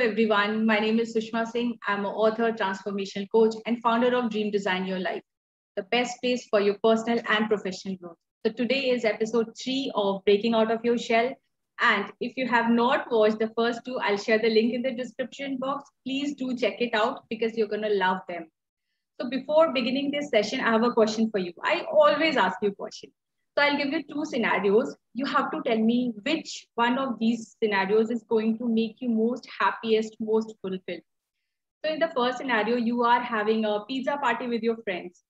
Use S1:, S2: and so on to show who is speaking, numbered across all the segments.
S1: everyone, my name is Sushma Singh. I'm an author, transformation coach, and founder of Dream Design Your Life, the best place for your personal and professional growth. So today is episode 3 of Breaking Out of Your Shell. And if you have not watched the first two, I'll share the link in the description box. Please do check it out because you're going to love them. So before beginning this session, I have a question for you. I always ask you a question. So I'll give you two scenarios. You have to tell me which one of these scenarios is going to make you most happiest, most fulfilled. So in the first scenario, you are having a pizza party with your friends.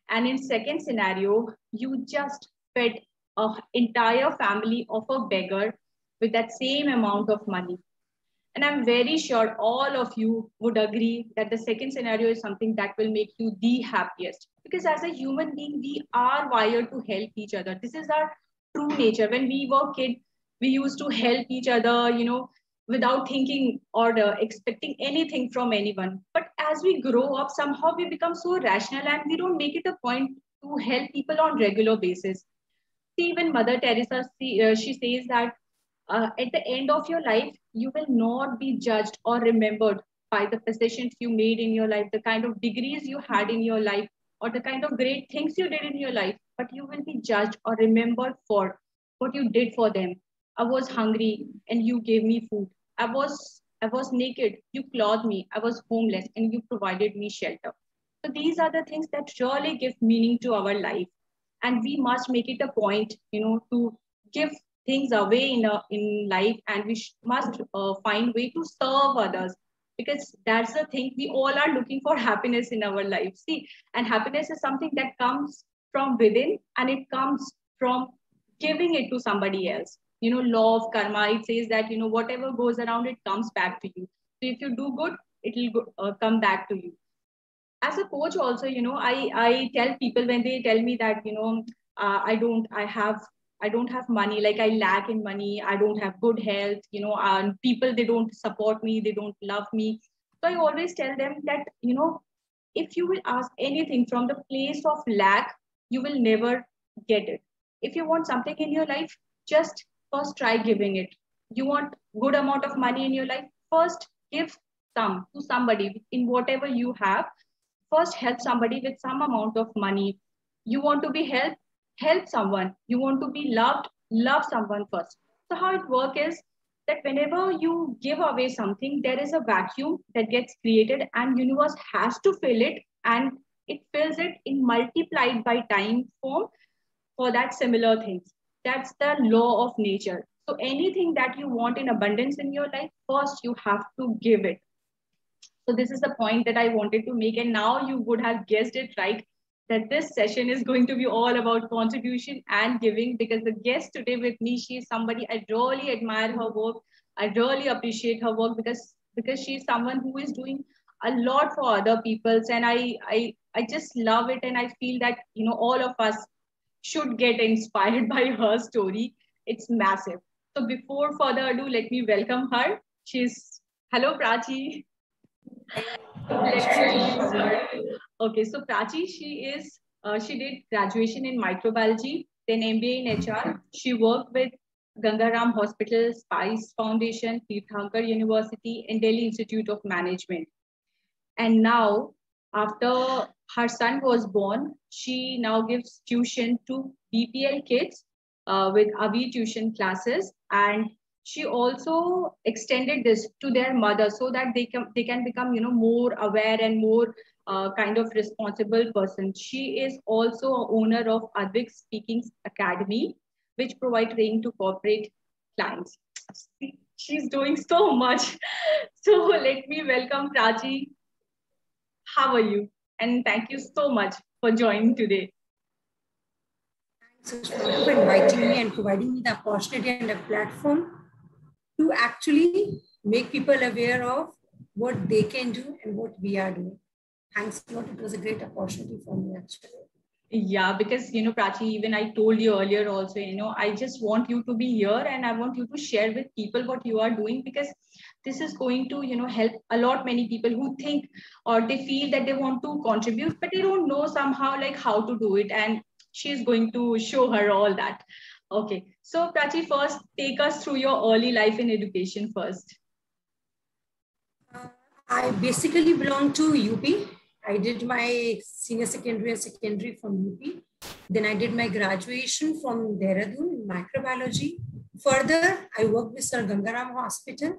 S1: And in second scenario, you just fed an entire family of a beggar with that same amount of money. And I'm very sure all of you would agree that the second scenario is something that will make you the happiest. Because as a human being, we are wired to help each other. This is our true nature. When we were kids, we used to help each other, without thinking or expecting anything from anyone. But as we grow up, somehow we become so rational and we don't make it a point to help people on regular basis. See, even Mother Teresa, she says that at the end of your life, you will not be judged or remembered by the possessions you made in your life, the kind of degrees you had in your life, or the kind of great things you did in your life, but you will be judged or remembered for what you did for them. I was hungry and you gave me food. I was naked, you clothed me. I was homeless and you provided me shelter. So these are the things that surely give meaning to our life. And we must make it a point, to give things away in life, and we must find way to serve others, because that's the thing. We all are looking for happiness in our life. See, and happiness is something that comes from within, and it comes from giving it to somebody else. Law of karma, it says that whatever goes around, it comes back to you. So if you do good, it will come back to you. As a coach also, I tell people when they tell me that, I don't have money, like I lack in money, I don't have good health, and people, they don't support me, they don't love me. So I always tell them that, if you will ask anything from the place of lack, you will never get it. If you want something in your life, just first try giving it. You want good amount of money in your life, first give some to somebody in whatever you have. First help somebody with some amount of money. You want to be helped, help someone. You want to be loved, love someone first. So how it works is that whenever you give away something, there is a vacuum that gets created and universe has to fill it, and it fills it in multiplied by time form for that similar things. That's the law of nature. So anything that you want in abundance in your life, first you have to give it. So this is the point that I wanted to make. And now you would have guessed it right, that this session is going to be all about contribution and giving, because the guest today with me, she is somebody I really admire her work. I really appreciate her work because she is someone who is doing a lot for other peoples. And I just love it. And I feel that, all of us should get inspired by her story. It's massive. So before further ado, let me welcome her. Hello, Prachi. Okay, so Prachi, she did graduation in microbiology, then MBA in HR. She worked with Gangaram Hospital, Spice Foundation, Tirthankar University, and Delhi Institute of Management. And now, after her son was born, she now gives tuition to BPL kids with Avi tuition classes, and she also extended this to their mother so that they can become more aware and more kind of responsible person. She is also a owner of Advik Speaking Academy, which provide training to corporate clients. She's doing so much. So let me welcome Prachi. How are you? And thank you so much for joining today.
S2: Thanks for inviting me and providing me the opportunity and a platform to actually make people aware of what they can do and what we are doing. Thanks a lot. It was a great opportunity for me, actually.
S1: Yeah, because, Prachi, even I told you earlier also, I just want you to be here and I want you to share with people what you are doing, because this is going to, help a lot many people who think or they feel that they want to contribute, but they don't know somehow like how to do it. And she's going to show her all that. Okay. So Prachi, first take us through your early life in education first.
S2: I basically belong to UP. I did my senior secondary and secondary from UP. Then I did my graduation from Dehradun in microbiology. Further, I worked with Sir Gangaram Hospital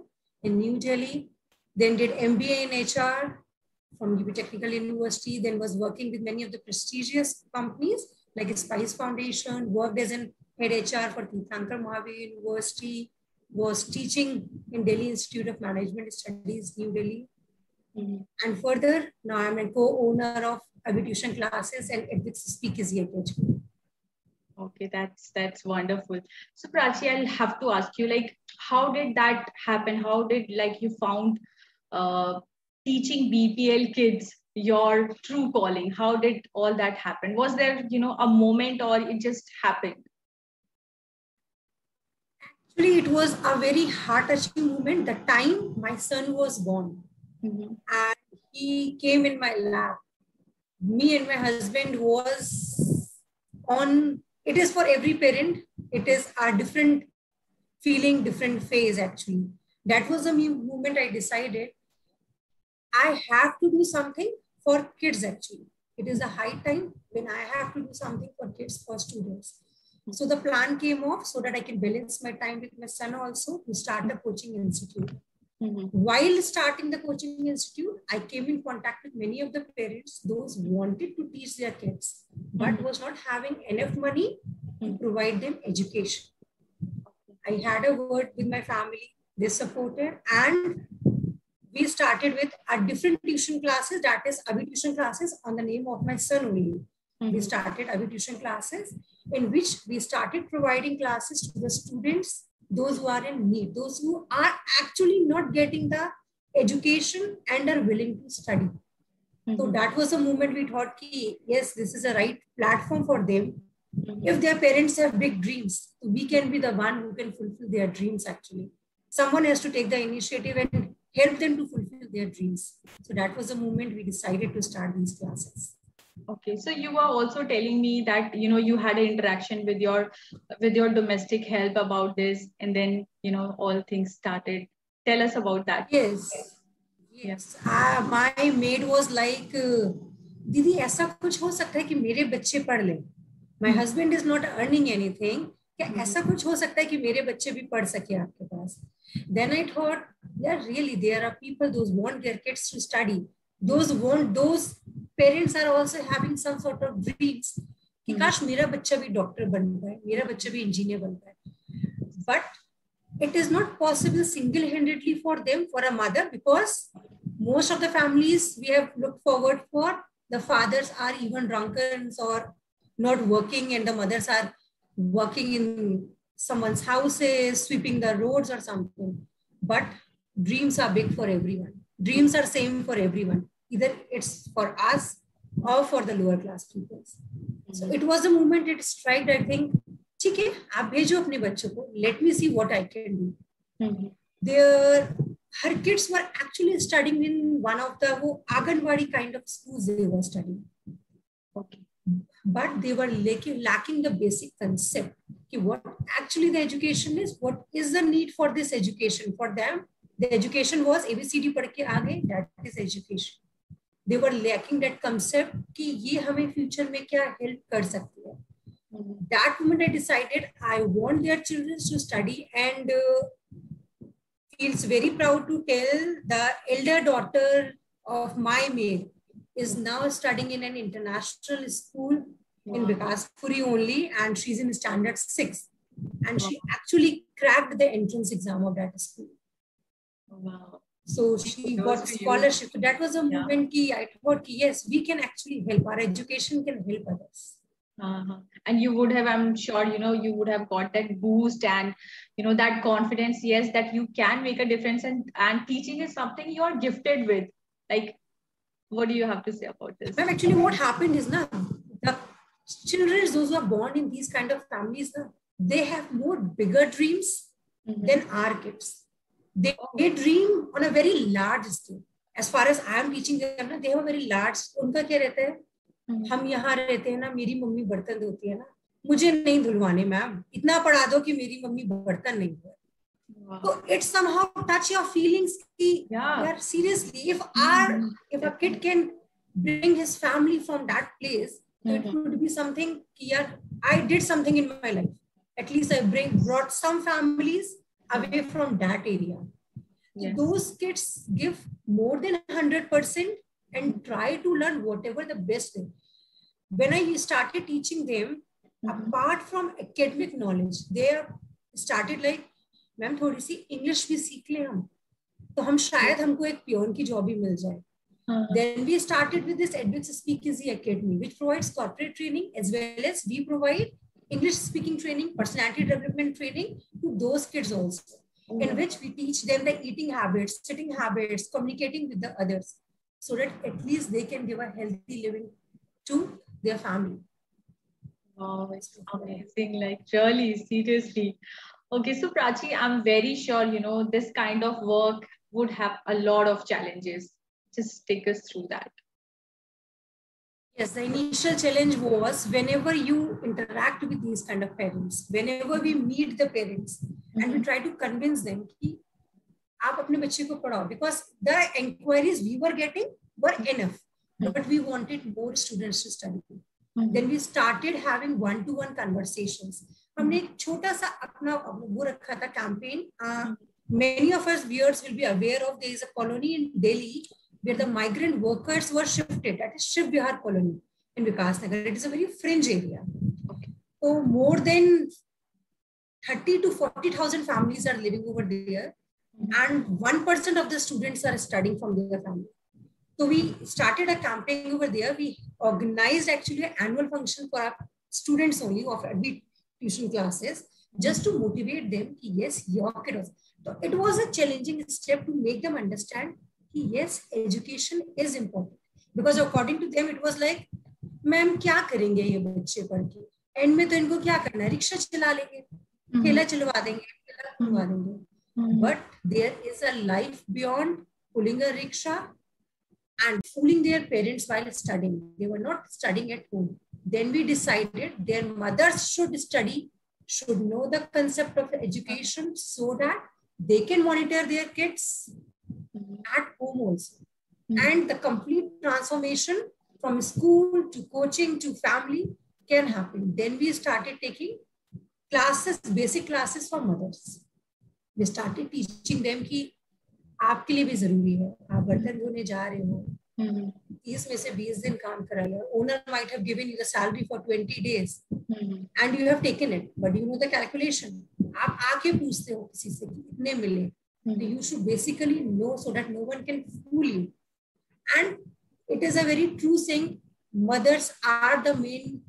S2: in New Delhi. Then did MBA in HR from UP Technical University. Then was working with many of the prestigious companies like Spice Foundation. Worked as an head HR for Tirthankar Mahavir University. Was teaching in Delhi Institute of Management Studies, New Delhi. And further, now I'm a co-owner of Abituition Classes and Ethics Speakeasy Academy.
S1: Okay, that's wonderful. So Prachi, I'll have to ask you, like, how did that happen? How did like you found teaching BPL kids your true calling? How did all that happen? Was there, a moment, or it just happened?
S2: Actually, it was a very heart-touching moment. The time my son was born, and he came in my lap. Me and my husband was on. It is for every parent. It is a different feeling, different phase. Actually, that was the moment I decided I have to do something for kids. Actually, it is a high time when I have to do something for kids, for students. So the plan came off so that I can balance my time with my son also to start a coaching institute. While starting the coaching institute, I came in contact with many of the parents, those who wanted to teach their kids, but was not having enough money to provide them education. I had a word with my family, they supported, and we started with a different tuition classes, that is Abituition Classes, on the name of my son only. We started Abituition Classes, in which we started providing classes to the students, those who are in need, those who are actually not getting the education and are willing to study. So that was a moment we thought, yes, this is a right platform for them. If their parents have big dreams, we can be the one who can fulfill their dreams actually. Someone has to take the initiative and help them to fulfill their dreams. So that was the moment we decided to start these classes.
S1: Okay, so you were also telling me that you had an interaction with your domestic help about this, and then all things started. Tell us about that.
S2: Yes. My maid was like, Didi, ऐसा कुछ हो सकता है कि मेरे बच्चे पढ़ लें. My husband is not earning anything. क्या ऐसा कुछ हो सकता है कि मेरे बच्चे भी पढ़ सके आपके पास? Then I thought, yeah, really, there are people those want their kids to study. Those parents are also having some sort of dreams कि काश मेरा बच्चा भी डॉक्टर बन पाए, मेरा बच्चा भी इंजीनियर बन पाए. But it is not possible single-handedly for them, for a mother, because most of the families we have looked forward for, the fathers are even drunkards or not working, and the mothers are working in someone's houses, sweeping the roads or something. But dreams are big for everyone. Dreams are same for everyone. Either it's for us or for the lower class people. So it was the moment it struck, I think, ठीक है, आप भेजो अपने बच्चों को. Let me see what I can do. Her kids were actually studying in one of the Anganwadi kind of schools they were studying.
S1: Okay.
S2: But they were lacking the basic concept. What actually the education is, what is the need for this education for them. The education was ABCD पढ़ के आ गए, that is education. They were lacking that concept कि ये हमें future में क्या help कर सकती है. That moment I decided I want their children to study, and feels very proud to tell the elder daughter of my maid is now studying in an international school in Bikaspuri only, and she's in standard 6, and she actually cracked the entrance exam of that school.
S1: Wow.
S2: So she got scholarship. So that was a moment I thought, yes, we can actually help. Our education can help others.
S1: And you would have, I'm sure, you would have got that boost and, that confidence, yes, that you can make a difference, and teaching is something you are gifted with. Like, what do you have to say about this?
S2: Well, actually, what happened is the children, those who are born in these kind of families, they have more bigger dreams than our kids. They dream on a very large scale. As far as I am teaching them, they have a very large. उनका क्या रहता है? हम यहाँ रहते हैं ना, मेरी मम्मी बर्तन धोती है ना, मुझे नहीं धुलवाने मैम, इतना पढ़ा दो कि मेरी मम्मी बर्तन नहीं धोए.
S1: Wow.
S2: So it somehow touch your feelings. Yeah, seriously, if a kid can bring his family from that place, so it would be something. Yeah, I did something in my life. At least I brought some families away from that area. Yes. Those kids give more than 100% and try to learn whatever the best thing. When I started teaching them, apart from academic knowledge, they started like, ma'am थोड़ी सी English भी सीख ले हम, तो हम शायद हमको एक प्योन की जॉब भी मिल जाए. Then we started with this Edwitz Speakeasy Academy, which provides corporate training as well as we provide English speaking training, personality development training to those kids also, in which we teach them the eating habits, sitting habits, communicating with the others, so that at least they can give a healthy living to their family.
S1: Wow, it's amazing. Like really, seriously. Okay, so Prachi, I'm very sure, this kind of work would have a lot of challenges. Just take us through that.
S2: Yes, the initial challenge was whenever you interact with these kind of parents, whenever we meet the parents and we try to convince them कि आप अपने बच्चे को पढ़ाओ, because the inquiries we were getting were enough, but we wanted more students to study. Then we started having one-to-one conversations. हमने एक छोटा सा अपना वो रखा था campaign. Many of us viewers will be aware of, there is a colony in Delhi where the migrant workers were shifted. That is Shiv Vihar colony in Vikas Nagar. It is a very fringe area. Okay. So more than 30 to 40,000 families are living over there, and 1% of the students are studying from their family. So we started a campaign over there. We organized actually an annual function for our students only of every tuition classes, just to motivate them. Yes, your kiddos. So it was a challenging step to make them understand. Yes, education is important, because according to them it was like, ma'am क्या करेंगे ये बच्चे पढ़ के, and में तो इनको क्या करना है, रिक्शा चला लेंगे, ठेला चलवा देंगे, ठेला चलवा देंगे. But there is a life beyond pulling a rickshaw and fooling their parents while studying. They were not studying at home. Then we decided their mothers should study, should know the concept of education, so that they can monitor their kids at home also. And the complete transformation from school to coaching to family can happen. Then we started taking classes, basic classes for mothers. We started teaching them कि आपके लिए भी जरूरी है, आप बर्तन धोने जा रहे हो, 30 में से 20 दिन काम करा लो. Owner might have given you the salary for 20 days and you have taken it, but you know the calculation. आप आके पूछते हो किसी से कि इतने मिले. So you should basically know, so that no one can fool you. And it is a very true saying, mothers are the main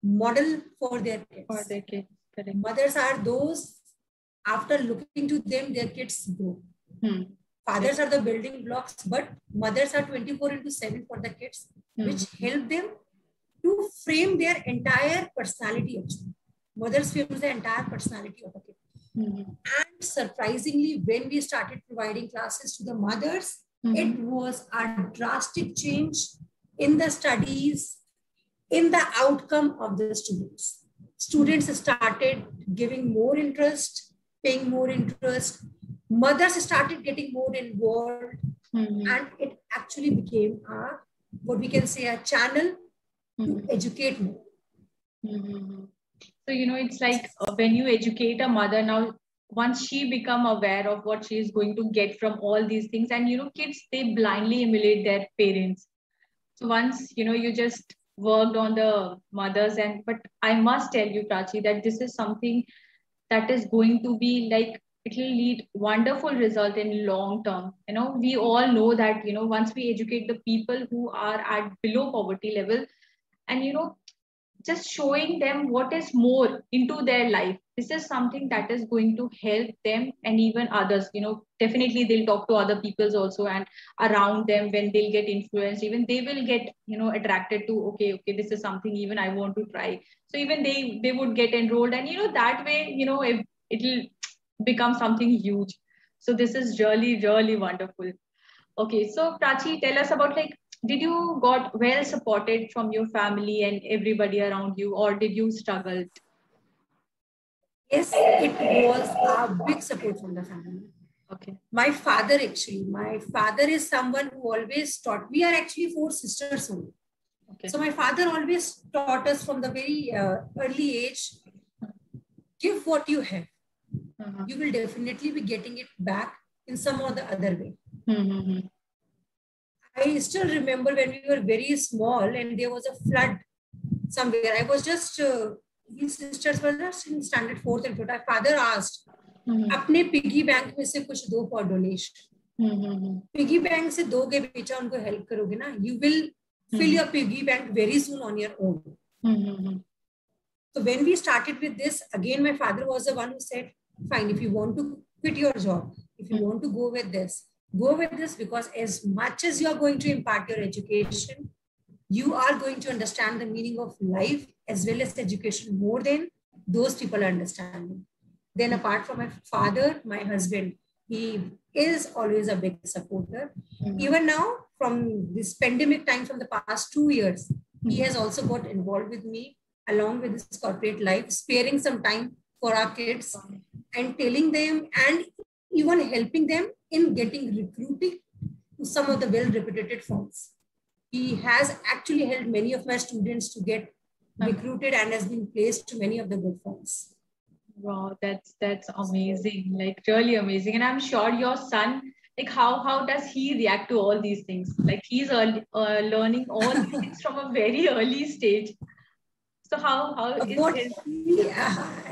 S2: model for their kids.
S1: For their kids. Correct.
S2: Mothers are those, after looking to them, their kids grow. Fathers are the building blocks, but mothers are 24/7 for the kids, which help them to frame their entire personality. Mothers frame the entire personality of a kid. And surprisingly, when we started providing classes to the mothers, it was a drastic change in the studies, in the outcome of the students. Students started giving more interest, paying more interest. Mothers started getting more involved, and it actually became what we can say, a channel to educate more.
S1: So, it's like when you educate a mother now, once she become aware of what she is going to get from all these things, and, kids, they blindly emulate their parents. So once, you just worked on the mothers, but I must tell you, Prachi, that this is something that is going to be like, it will lead wonderful result in long term. We all know that, once we educate the people who are at below poverty level, and, just showing them what is more into their life, this is something that is going to help them and even others. Definitely they'll talk to other peoples also, and around them, when they'll get influenced, even they will get, attracted to, okay, this is something even I want to try. So even they would get enrolled, and, that way, if it'll become something huge. So this is really, really wonderful. Okay, so Prachi, tell us about, like, did you got well supported from your family and everybody around you, or did you struggle?
S2: Yes, it was a big support from the family.
S1: Okay.
S2: My father is someone who always taught. We are actually four sisters only.
S1: Okay.
S2: So my father always taught us from the very early age, give what you have. You will definitely be getting it back in some or the other way. I still remember when we were very small and there was a flood somewhere. I was just, his sisters were just in standard fourth and fifth. My father asked, अपने piggy bank में से कुछ दो for donation. Piggy bank से दोगे बेचा, उनको help करोगे ना, you will fill your piggy bank very soon on your own. So when we started with this, again, my father was the one who said, fine, if you want to quit your job, if you want to go with this, because as much as you are going to impart your education, you are going to understand the meaning of life as well as education more than those people are understanding. Then apart from my father, my husband, he is always a big supporter. Even now, from this pandemic time, from the past 2 years, he has also got involved with me along with his corporate life, sparing some time for our kids and telling them and even helping them in getting recruiting to some of the well-reputed firms. He has actually helped many of my students to get recruited and has been placed to many of the good firms.
S1: Wow, that's amazing, like really amazing. And I'm sure your son, like how does he react to all these things? Like he's learning all these things from a very early stage. So how is his?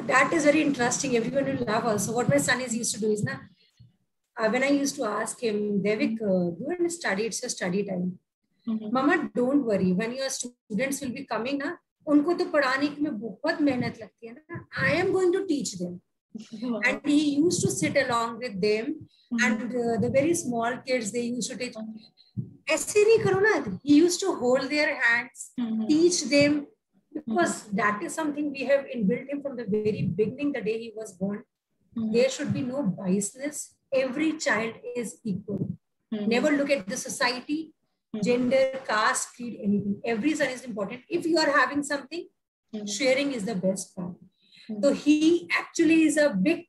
S2: That is very interesting. Everyone will love us. So what my son is used to do is na, when I used to ask him, Devik, go and study. It's your study time. Mama, don't worry. When your students will be coming na, उनको तो पढ़ाने में बहुत मेहनत लगती है ना. I am going to teach them. And he used to sit along with them, and the very small kids, they used to teach. ऐसे नहीं करो ना. He used to hold their hands, teach them, because that is something we have inbuilt him from the very beginning, the day he was born. There should be no biasness. Every child is equal. Never look at the society, gender, caste, creed, anything. Every son is important. If you are having something, sharing is the best part. So he actually is a big,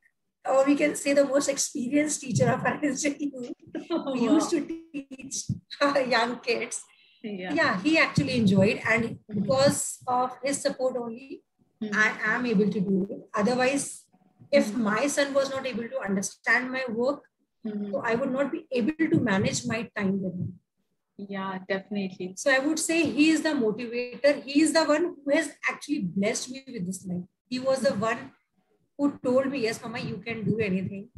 S2: or we can say the most experienced teacher of our institute. Who used to teach young kids. Yeah, he actually enjoyed, and because of his support only, I am able to do it. Otherwise, if my son was not able to understand my work, so I would not be able to manage my time with him.
S1: Yeah, definitely.
S2: So I would say he is the motivator. He is the one who has actually blessed me with this life. He was the one who told me, yes, Mama, you can do anything.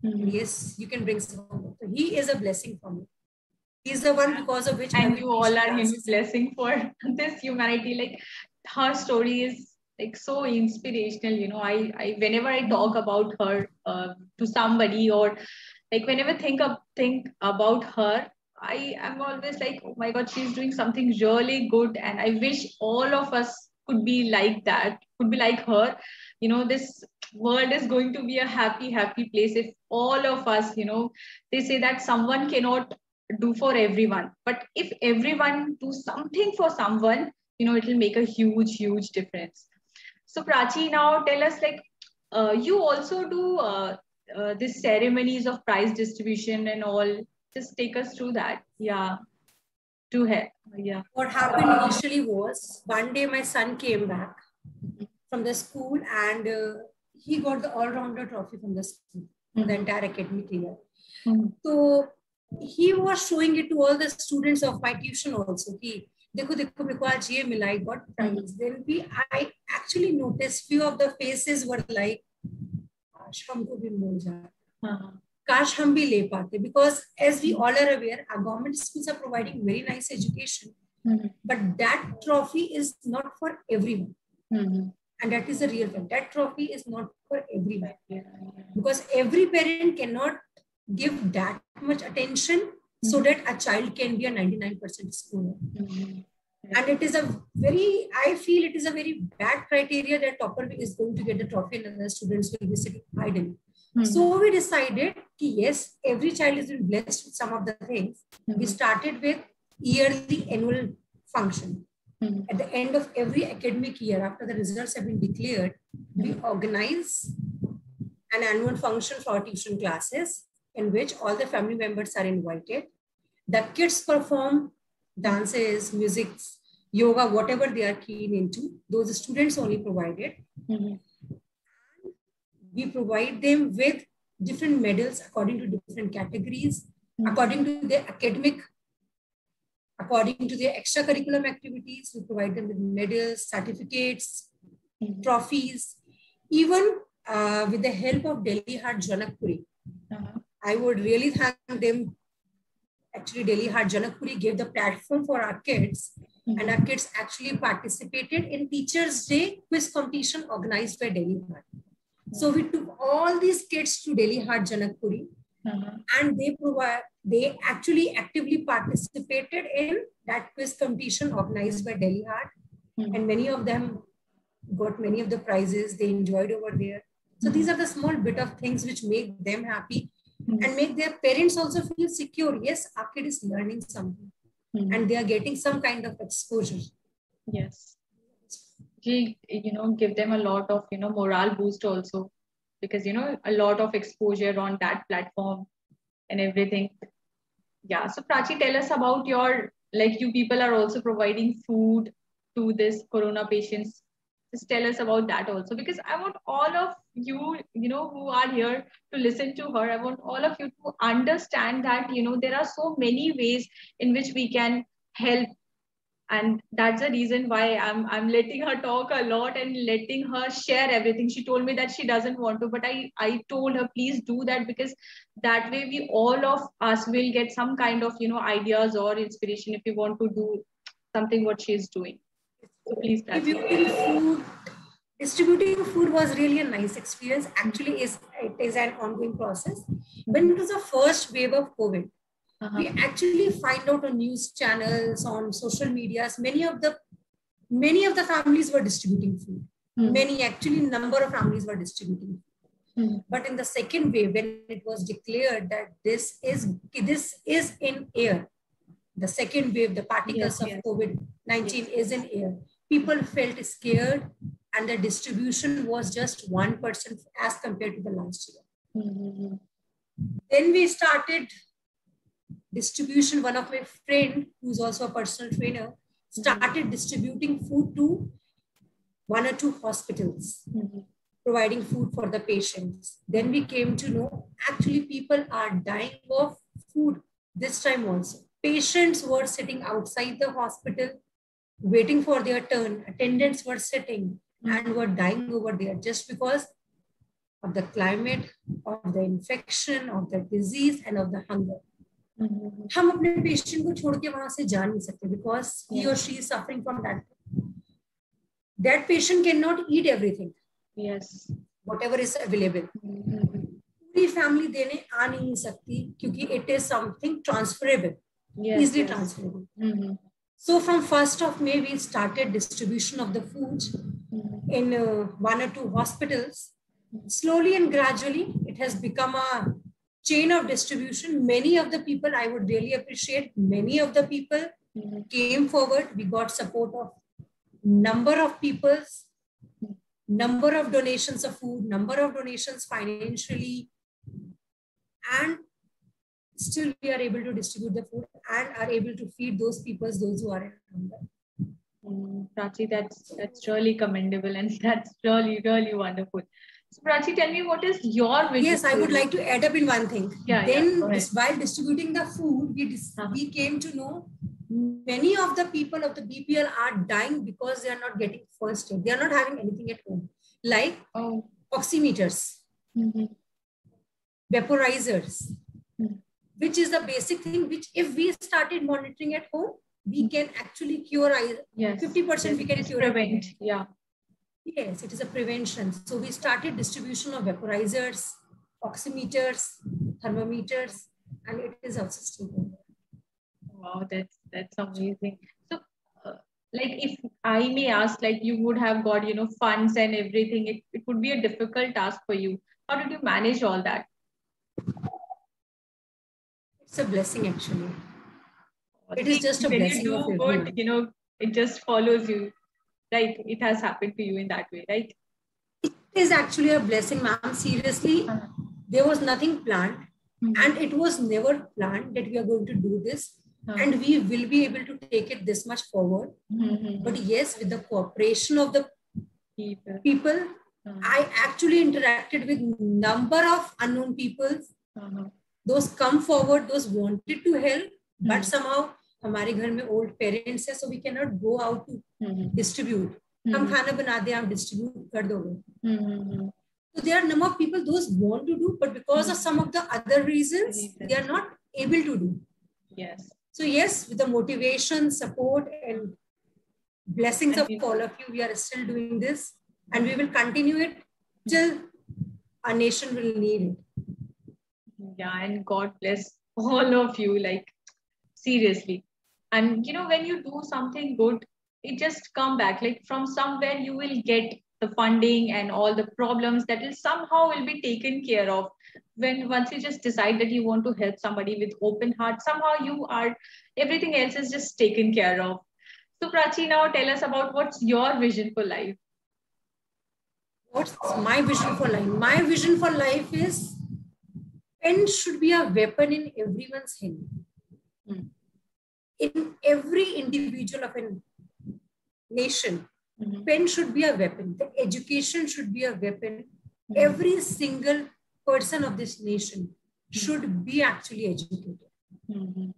S2: Yes, you can bring someone. So he is a blessing for me. He's the one because of which.
S1: And you all are him blessing for this humanity. Like her story is like so inspirational. You know, I whenever I talk about her to somebody, or like whenever think about her, I am always like, oh my God, she's doing something really good. And I wish all of us could be like that, could be like her. You know, this world is going to be a happy place if all of us, you know, they say that someone cannot do for everyone, but if everyone do something for someone, you know, it will make a huge difference. So Prachi, now tell us, like you also do this ceremonies of prize distribution and all. Just take us through that. Yeah. Yeah.
S2: What happened initially was, one day my son came back from the school and he got the all-rounder trophy from the school for the entire academic year. So he was showing it to all the students of my tuition also. Dekho, because ye mila, I got prize. Then I actually noticed few of the faces were like, Kash humko bhi mil jata. Kash hum bhi le paate. Because as we all are aware, our government schools are providing very nice education. But that trophy is not for everyone. And that is the real fact. That trophy is not for everyone. Because every parent cannot give that much attention so that a child can be a 99% schooler. And it is I feel it is a very bad criteria that topper is going to get the trophy and the students will be sitting idle. So we decided that yes, every child is blessed with some of the things. We started with yearly annual function. At the end of every academic year, after the results have been declared, we organize an annual function for tuition classes in which all the family members are invited. The kids perform dances, music, yoga, whatever they are keen into. Those students only provided. We provide them with different medals according to different categories, according to their academic, according to their extracurriculum activities. We provide them with medals, certificates, trophies, even with the help of Delhi Heart Janakpuri. I would really thank them. Actually, Delhi Heart Janakpuri gave the platform for our kids, and our kids actually participated in Teachers' Day quiz competition organized by Delhi Heart. So we took all these kids to Delhi Heart Janakpuri, and they actually actively participated in that quiz competition organized by Delhi Heart, and many of them got many of the prizes. They enjoyed over there. So these are the small bit of things which make them happy and make their parents also feel secure. Yes, our kid is learning something and they are getting some kind of exposure.
S1: Yes. Give them a lot of, morale boost also, because, a lot of exposure on that platform and everything. Yeah. So Prachi, tell us about you people are also providing food to this corona patients. Just tell us about that also, because I want all of you, who are here to listen to her, I want all of you to understand that, there are so many ways in which we can help. And that's the reason why I'm letting her talk a lot and letting her share everything. She told me that she doesn't want to, but I told her, please do that, because that way we all of us will get some kind of, ideas or inspiration if we want to do something what she's doing. So please,
S2: distributing food was really a nice experience. Actually, it is an ongoing process. When it was the first wave of COVID, we actually find out on news channels, on social medias, many of the families were distributing food. Many, actually, number of families were distributing food. But in the second wave, when it was declared that this is in air, the second wave, the particles of COVID-19 is in air, people felt scared, and the distribution was just 1% as compared to the last year. Then we started distribution. One of my friend, who's also a personal trainer, started distributing food to 1 or 2 hospitals, providing food for the patients. Then we came to know, actually people are dying of food this time also. Patients were sitting outside the hospital, waiting for their turn. Attendants were sitting and were dying over there just because of the climate, of the infection, of the disease, and of the hunger. हम अपने patient को छोड़ के वहां से जा नहीं सकते, because he or she is suffering from that. That patient cannot eat everything. Yes. Whatever is available. पूरी family देने आ नहीं सकती, क्योंकि it is something transferable, easily transferable. So from 1st of May, we started distribution of the food in 1 or 2 hospitals. Slowly and gradually, it has become a chain of distribution. Many of the people, I would really appreciate, many of the people came forward. We got support of number of people, number of donations of food, number of donations financially, and still we are able to distribute the food and are able to feed those people, those who are in hunger.
S1: Prachi, that's really commendable, and that's really, really wonderful. So Prachi, tell me, what is your vision?
S2: Yes, I would like to add up in one thing. Then while distributing the food, we came to know many of the people of the BPL are dying because they are not getting first aid. They are not having anything at home, like oximeters, vaporizers, which is the basic thing, which if we started monitoring at home, we can actually cure 50%. We can cure.
S1: Prevent.
S2: Yes, it is a prevention. So we started distribution of vaporizers, oximeters, thermometers, and it is also still going.
S1: Wow, that's amazing. So, if I may ask, you would have got, funds and everything, it would be a difficult task for you. How did you manage all that?
S2: It's a blessing, actually. It is just a blessing of everyone.
S1: It just follows you. Right? It has happened to you in that way, right?
S2: It is actually a blessing, ma'am. Seriously, there was nothing planned. And it was never planned that we are going to do this. And we will be able to take it this much forward. But yes, with the cooperation of the people, I actually interacted with number of unknown people. Those come forward, those wanted to help, but somehow हमारे घर में old parents है, so we cannot go out to distribute. हम खाना बना दे, आप distribute कर दोगे. So there are a number of people those want to do, but because of some of the other reasons, they are not able to do.
S1: Yes.
S2: So yes, with the motivation, support, and blessings of all of you, we are still doing this, and we will continue it till our nation will need it.
S1: Yeah, and God bless all of you, like seriously. And when you do something good, it just come back, like from somewhere you will get the funding and all the problems that will somehow be taken care of. Once you just decide that you want to help somebody with open heart, somehow everything else is just taken care of. So Prachi, now tell us about what's your vision for life.
S2: What's my vision for life? My vision for life is pen should be a weapon in everyone's hand. In every individual of a nation, pen should be a weapon. The education should be a weapon. Every single person of this nation should be actually educated.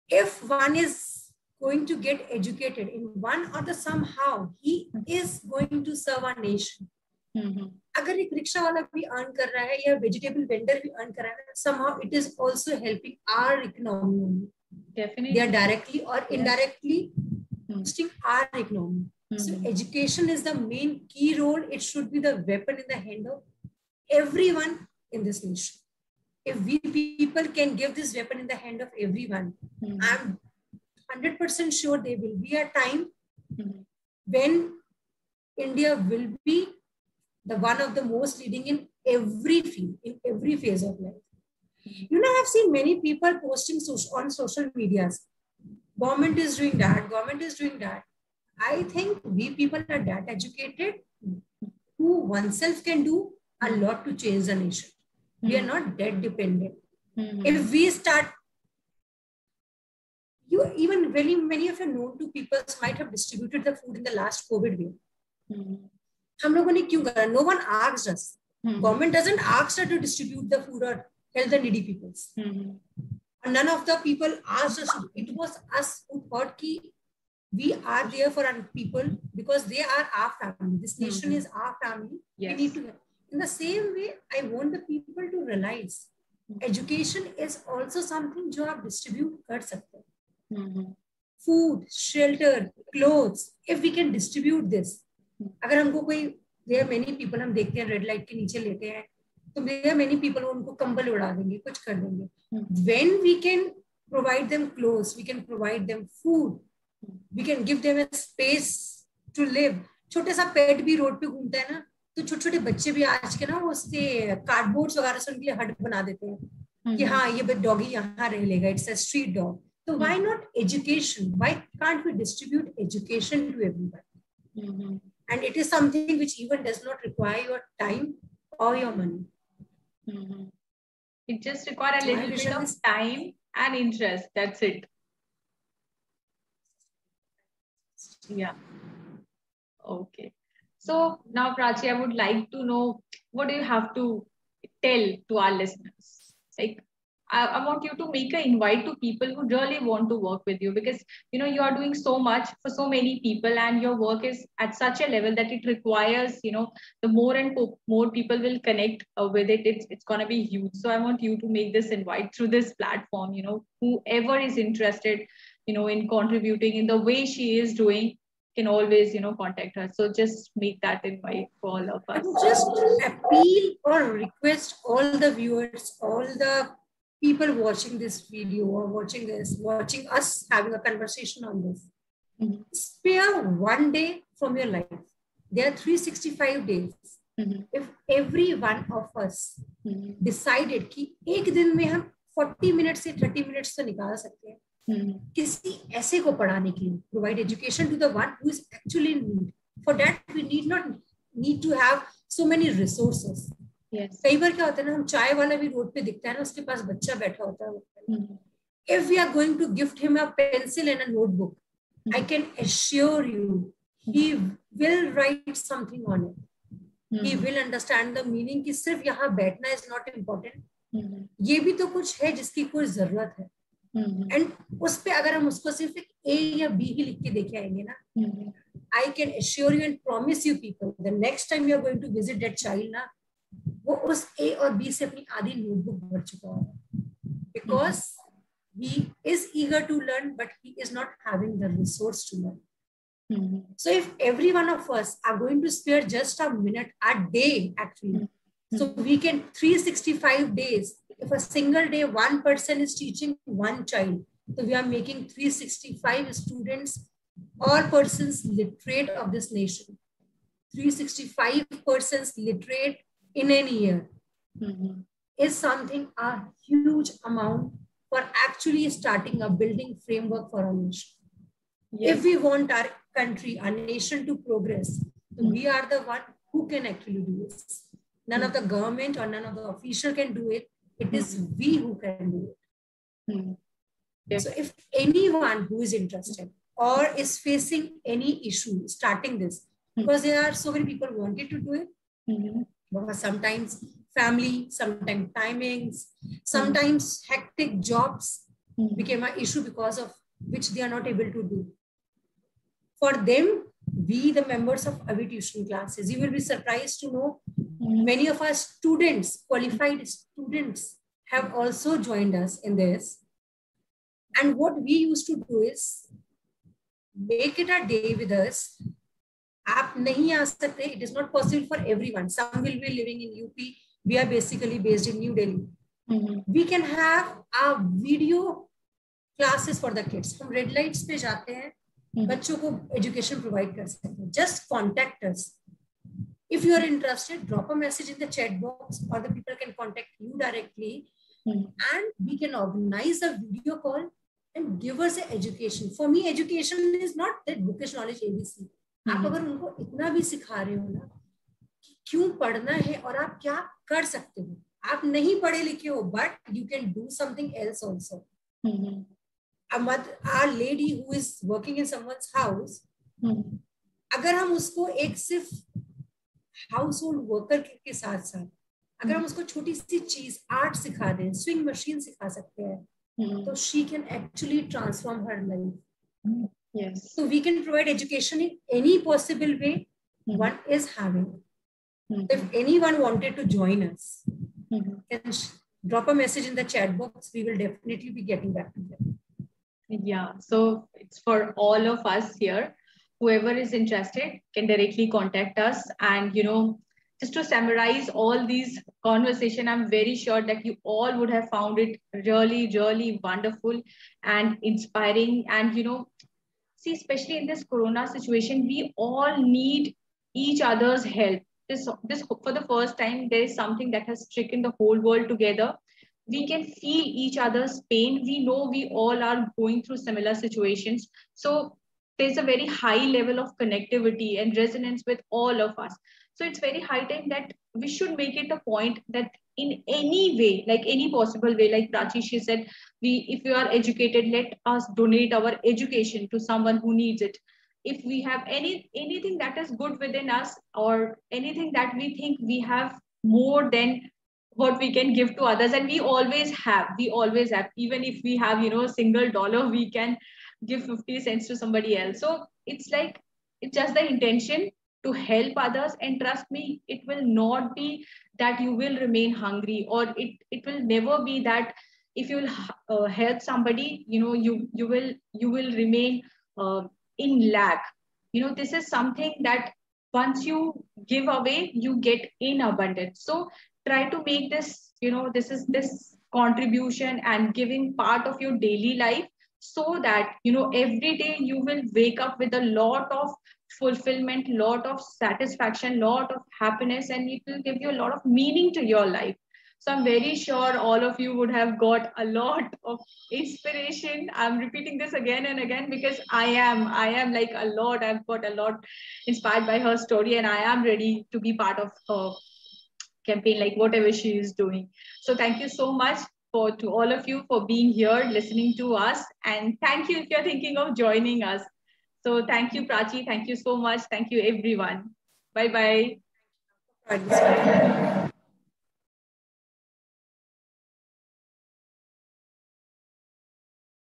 S2: If one is going to get educated in one or the somehow, he is going to serve our nation. अगर एक rickshaw वाला भी earn कर रहा है या vegetable vendor भी earn कर रहा है, somehow it is also helping our economy.
S1: Definitely.
S2: They are directly or indirectly boosting our economy. So education is the main key role. It should be the weapon in the hand of everyone in this nation. If we people can give this weapon in the hand of everyone, I'm 100% sure there will be a time when India will be the one of the most leading in every field, in every phase of life. I've seen many people posting on social medias. Government is doing that. Government is doing that. I think we people are that educated who oneself can do a lot to change the nation. We are not that dependent. If we start, even very many of your known to people might have distributed the food in the last COVID wave. हम लोगों ने क्यों करा? No one asked us. Government doesn't ask us to distribute the food or help the needy people. None of the people asked us. It was us who thought that we are there for our people because they are our family. This nation is our family.
S1: Yes.
S2: We need to. In the same way, I want the people to realize education is also something जो आप distribute कर सकते हैं. Food, shelter, clothes. If we can distribute this. अगर हमको कोई there are many people हम देखते हैं रेड लाइट के नीचे लेटे हैं तो there are many people उनको कंबल उड़ा देंगे कुछ कर देंगे. When we can provide them clothes, we can provide them food, we can give them a space to live. छोटे सा पेट भी रोड पे घूमता है ना तो छोटे छोटे बच्चे भी आज के ना उससे कार्डबोर्ड्स वगैरह से उनके लिए हट बना देते हैं कि हाँ ये डॉगी यहाँ रह लेगा. It's a street dog. So why not education? Why can't we distribute education to everyone? And it is something which even does not require your time or your money.
S1: It just requires a little bit of time and interest. That's it. Yeah. Okay. So now, Prachi, I would like to know, what do you have to tell to our listeners? Like, I want you to make an invite to people who really want to work with you because, you are doing so much for so many people and your work is at such a level that it requires, the more and more people will connect with it. It's going to be huge. So I want you to make this invite through this platform, whoever is interested, in contributing in the way she is doing can always, contact her. So just make that invite for all of us.
S2: Just appeal or request all the viewers, all the people watching this video or watching us having a conversation on this. Spare one day from your life. There are 365 days. If every one of us decided कि एक दिन में हम 40 minutes से 30 minutes तो निकाल सकते हैं, किसी ऐसे को पढ़ाने के लिए, provide education to the one who is actually in need. For that we need to have so many resources. कई बार क्या होता है ना, हम चाय वाला भी रोड पे दिखता है ना, उसके पास बच्चा बैठा होता है. If we are going to gift him a pencil and a notebook, I can assure you he will write something on it. He will understand the meaning कि सिर्फ यहाँ बैठना is not important. ये भी तो कुछ है जिसकी कोई जरूरत है. एंड उस पे अगर हम उसको सिर्फ एक A या B ही लिख के देखे आएंगे ना, I can assure you and promise you people, the next time you are going to visit that child ना, वो उस A और B से अपनी आधी नोटबुक भर चुका होगा. Because he is eager to learn, but he is not having the resource to learn. So if every one of us are going to spare just a minute a day, actually, so we can 365 days, if a single day one person is teaching one child, so we are making 365 students or persons literate of this nation. 365 persons literate in a year is something a huge amount for actually starting a building framework for our nation. Yes. If we want our country, our nation to progress, we are the one who can actually do this. None of the government or none of the official can do it. It is we who can do it. Yes. So if anyone who is interested or is facing any issue starting this, because there are so many people wanted to do it, because sometimes family, sometimes timings, sometimes hectic jobs became an issue because of which they are not able to do. For them, we, the members of AVI tuition classes, you will be surprised to know many of our students, qualified students, have also joined us in this. And what we used to do is make it a day with us. आप नहीं आ सकते, it is not possible for everyone. Some will be living in UP. We are basically based in New Delhi. We can have a video classes for the kids. हम red lights पे जाते हैं, बच्चों को education provide कर सकते हैं. Just contact us. If you are interested, drop a message in the chat box, or the people can contact you directly, and we can organize a video call and give us an education. For me, education is not that bookish knowledge ABC. आप अगर उनको इतना भी सिखा रहे हो ना कि क्यों पढ़ना है और आप क्या कर सकते हो. आप नहीं पढ़े लिखे हो, but you can do something else also. A lady who is working in someone's house, अगर हम उसको एक सिर्फ हाउसहोल्ड वर्कर के साथ साथ अगर हम उसको छोटी सी चीज आर्ट सिखा दें, स्विंग मशीन सिखा सकते हैं, तो she can actually transform her life. Yes. So we can provide education in any possible way one is having. If anyone wanted to join us, can drop a message in the chat box. We will definitely be getting back to them.
S1: Yeah, so it's for all of us here. Whoever is interested can directly contact us. And, you know, just to summarize all these conversation, I'm very sure that you all would have found it really, really wonderful and inspiring. And, you know, see, especially in this Corona situation, we all need each other's help. This for the first time, there is something that has stricken the whole world together. We can feel each other's pain. We know we all are going through similar situations. So there's a very high level of connectivity and resonance with all of us. So it's very high time that we should make it a point that in any way, like any possible way, like Prachi, she said, if you are educated, let us donate our education to someone who needs it. If we have anything that is good within us, or anything that we think we have more than what we can give to others, and we always have, even if we have, you know, $1, we can give 50 cents to somebody else. So it's like, it's just the intention to help others, and trust me, it will not be that you will remain hungry, or it will never be that if you will help somebody, you know, you will remain in lack. You know, this is something that once you give away, you get in abundance. So try to make this, you know, this contribution and giving part of your daily life, so that, you know, every day you will wake up with a lot of fulfillment, lot of satisfaction, lot of happiness, and it will give you a lot of meaning to your life. So I'm very sure all of you would have got a lot of inspiration. I'm repeating this again and again because I am like a lot. I've got a lot inspired by her story, and I am ready to be part of her campaign, like whatever she is doing. So thank you so much to all of you for being here, listening to us, and thank you if you're thinking of joining us. So thank you, Prachi. Thank you so much. Thank you, everyone. Bye-bye.